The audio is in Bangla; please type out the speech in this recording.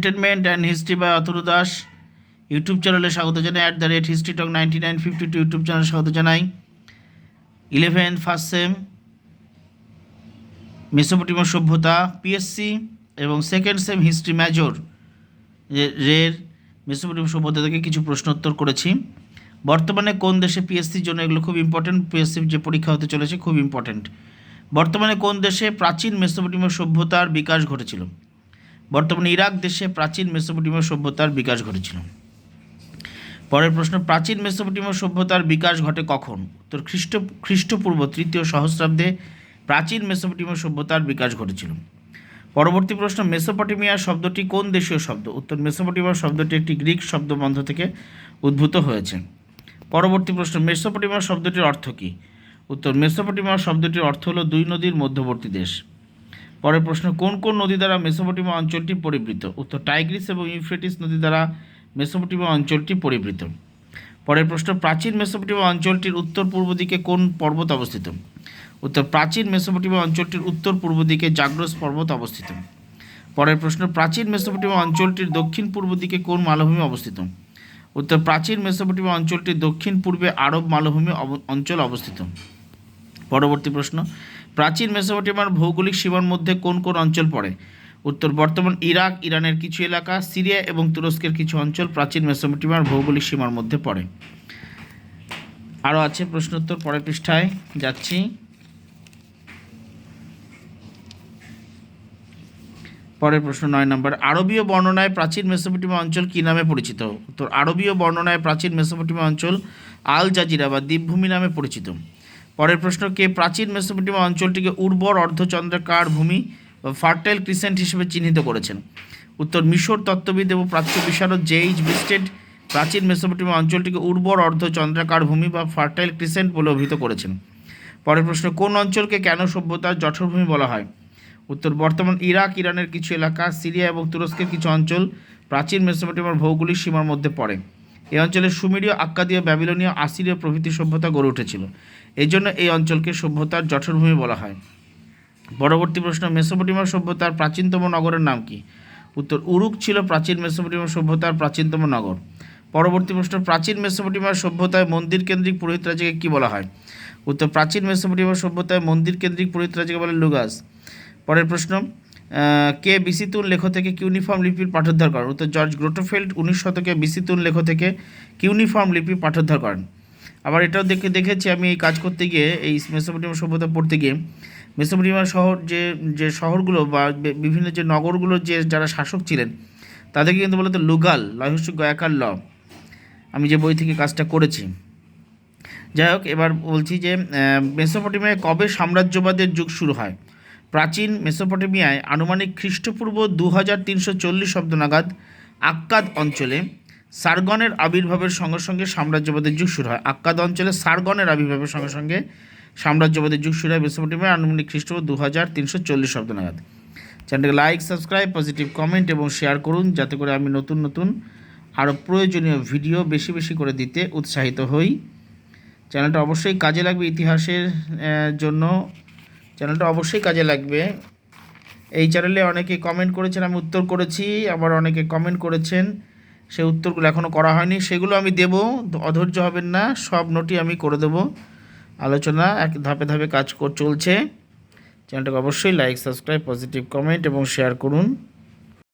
Entertainment and history by Atanu Das YouTube চ্যানেলে স্বাগত জানাই। @historytalk 9952 ইউটিউব চ্যানেলে স্বাগত জানাই। 11 ফার্স্ট সেম মেসোপটেমিয়া সভ্যতা পিএসসি এবং সেকেন্ড সেম হিস্ট্রি মেজর রের মেসোপটেমিয়া সভ্যতা থেকে কিছু প্রশ্ন উত্তর করেছি। বর্তমানে কোন দেশে পিএসসির জন্য এগুলো খুব ইম্পর্টেন্ট, পিএসসির যে পরীক্ষা হতে চলেছে খুব ইম্পর্টেন্ট। বর্তমানে কোন দেশে প্রাচীন মেসোপটেমিয়া সভ্যতার বিকাশ ঘটেছিল? বর্তমানে ইরাক দেশে প্রাচীন মেসোপটেমিয়া সভ্যতার বিকাশ ঘটেছিল। পরের প্রশ্ন, প্রাচীন মেসোপটেমিয়া সভ্যতার বিকাশ ঘটে কখন? উত্তর খ্রিস্টপূর্ব 3য় সহস্রাব্দে প্রাচীন মেসোপটেমিয়া সভ্যতার বিকাশ ঘটেছিল। পরবর্তী প্রশ্ন, মেসোপটেমিয়া শব্দটি কোন দেশীয় শব্দ? উত্তর মেসোপটেমিয়া শব্দটি একটি গ্রিক শব্দবন্ধ থেকে উদ্ভূত হয়েছে। পরবর্তী প্রশ্ন, মেসোপটেমিয়া শব্দটির অর্থ কী? উত্তর মেসোপটেমিয়া শব্দটির অর্থ হলো দুই নদীর মধ্যবর্তী দেশ। পরের প্রশ্ন, কোন কোন নদী দ্বারা মেসোপটেমিয়া অঞ্চলটি পরিবৃত? উত্তর টাইগ্রিস এবং ইউফ্রেটিস নদী দ্বারা মেসোপটেমিয়া অঞ্চলটি পরিবৃত। পরের প্রশ্ন, প্রাচীন মেসোপটেমিয়া অঞ্চলটির উত্তর পূর্ব দিকে কোন পর্বত অবস্থিত? উত্তর প্রাচীন মেসোপটেমিয়া অঞ্চলটির উত্তর পূর্ব দিকে জাগ্রস পর্বত অবস্থিত। পরের প্রশ্ন, প্রাচীন মেসোপটেমিয়া অঞ্চলটির দক্ষিণ পূর্ব দিকে কোন মালভূমি অবস্থিত? উত্তর প্রাচীন মেসোপটেমিয়া অঞ্চলটির দক্ষিণ পূর্বে আরব মালভূমি অঞ্চল অবস্থিত। পরবর্তী প্রশ্ন, প্রাচীন মেসোপটেমিয়ার ভৌগোলিক সীমার মধ্যে কোন কোন অঞ্চল পড়ে? উত্তর বর্তমান ইরাক, ইরানের কিছু এলাকা, সিরিয়া এবং তুরস্কের কিছু অঞ্চল প্রাচীন মেসোপটেমিয়ার ভৌগোলিক সীমার মধ্যে পড়ে। আরও আছে প্রশ্নোত্তর, পরের পৃষ্ঠায় যাচ্ছি। পরের প্রশ্ন 9 নম্বর, আরবীয় বর্ণনায় প্রাচীন মেসোপটেমিয়া অঞ্চল কী নামে পরিচিত? উত্তর আরবীয় বর্ণনায় প্রাচীন মেসোপটেমিয়া অঞ্চল আল জাজিরা বা দ্বীপভূমি নামে পরিচিত। পরের প্রশ্ন, কে প্রাচীন মেসোপটেমিয়া অঞ্চলটিকে উর্বর অর্ধচন্দ্রাকার ভূমি বা ফার্টাইল ক্রিসেন্ট হিসেবে চিহ্নিত করেছেন? উত্তর মিশর তত্ত্ববিদ এবং প্রাচ্য বিশারদ জেইচ ব্রিস্টেড প্রাচীন মেসোপটেমিয়া অঞ্চলটিকে উর্বর অর্ধচন্দ্রাকার ভূমি বা ফার্টাইল ক্রিসেন্ট বলে অভিহিত করেছেন। পরের প্রশ্ন, কোন অঞ্চলকে কেন সভ্যতার জঠরভূমি বলা হয়? উত্তর বর্তমান ইরাক, ইরানের কিছু এলাকা, সিরিয়া এবং তুরস্কের কিছু অঞ্চল প্রাচীন মেসোপটেমিয়ার ভৌগোলিক সীমার মধ্যে পড়ে। এই অঞ্চলে সুমেরীয়, আক্কাদীয়, ব্যাবিলনীয়, আসিরীয় প্রভৃতি সভ্যতা গড়ে উঠেছিল। এই জন্য এই অঞ্চলকে সভ্যতার জঠরভূমি বলা হয়। পরবর্তী প্রশ্ন, মেসোপটেমিয়া সভ্যতার প্রাচীনতম নগরের নাম কি? উত্তর উরুক ছিল প্রাচীন মেসোপটেমিয়া সভ্যতার প্রাচীনতম নগর। পরবর্তী প্রশ্ন, প্রাচীন মেসোপটেমিয়া সভ্যতায় মন্দির কেন্দ্রিক পুরোহিত রাজ্যকে কী বলা হয়? উত্তর প্রাচীন মেসোপটেমিয়া সভ্যতায় মন্দির কেন্দ্রিক পুরোহিত রাজ্যকে বলে লুগাস। পরের প্রশ্ন, কে বিসিতুন লেখ থেকে কিউনিফর্ম লিপির পাঠোদ্ধার করেন? উত্তর জর্জ গ্রোটোফেল্ড 19 শতকে বিসিতুন লেখ থেকে কিউনিফর্ম লিপি পাঠোদ্ধার করেন। আবার এটাও দেখেছি আমি এই কাজ করতে গিয়ে, এই মেসোপটেমিয়া সভ্যতা পড়তে গিয়ে, মেসোপটেমিয়া শহর যে শহরগুলো বা বিভিন্ন যে নগরগুলোর যে যারা শাসক ছিলেন তাদেরকে কিন্তু বলতো লুগাল, লয়হস্য গয়াকার ল। আমি যে বই থেকে কাজটা করেছি। যাই হোক, এবার বলছি যে মেসোপটেমিয়ায় কবে সাম্রাজ্যবাদের যুগ শুরু হয়? প্রাচীন মেসোপটেমিয়ায় আনুমানিক খ্রিস্টপূর্ব 2340 শব্দ নাগাদ আক্কাদ অঞ্চলে সারগনের আবির্ভাবের সঙ্গে সঙ্গে সাম্রাজ্যবাদের যুগ শুরু হয়। আক্কাদ অঞ্চলে সারগনের আবির্ভাবের সঙ্গে সঙ্গে সাম্রাজ্যবাদের যুগ শুরু হয় মেসোপটেমিয়ায় আনুমানিক খ্রিস্টপূর্ব 2340 শব্দ নাগাদ। চ্যানেলটাকে লাইক, সাবস্ক্রাইব, পজিটিভ কমেন্ট এবং শেয়ার করুন, যাতে করে আমি নতুন নতুন আরও প্রয়োজনীয় ভিডিও বেশি বেশি করে দিতে উৎসাহিত হই। চ্যানেলটা অবশ্যই কাজে লাগবে, ইতিহাসের জন্য চ্যানেলটা অবশ্যই কাজে লাগবে। এই চ্যানেলে অনেকে কমেন্ট করেছেন, আমি উত্তর করেছি, আবার অনেকে কমেন্ট করেছেন সেই উত্তরগুলো এখনও করা হয়নি, সেগুলো আমি দেব, অধৈর্য হবেন না, সব নোটই আমি করে দেব। আলোচনা এক ধাপে ধাপে কাজ চলছে। চ্যানেলটাকে অবশ্যই লাইক, সাবস্ক্রাইব, পজিটিভ কমেন্ট এবং শেয়ার করুন।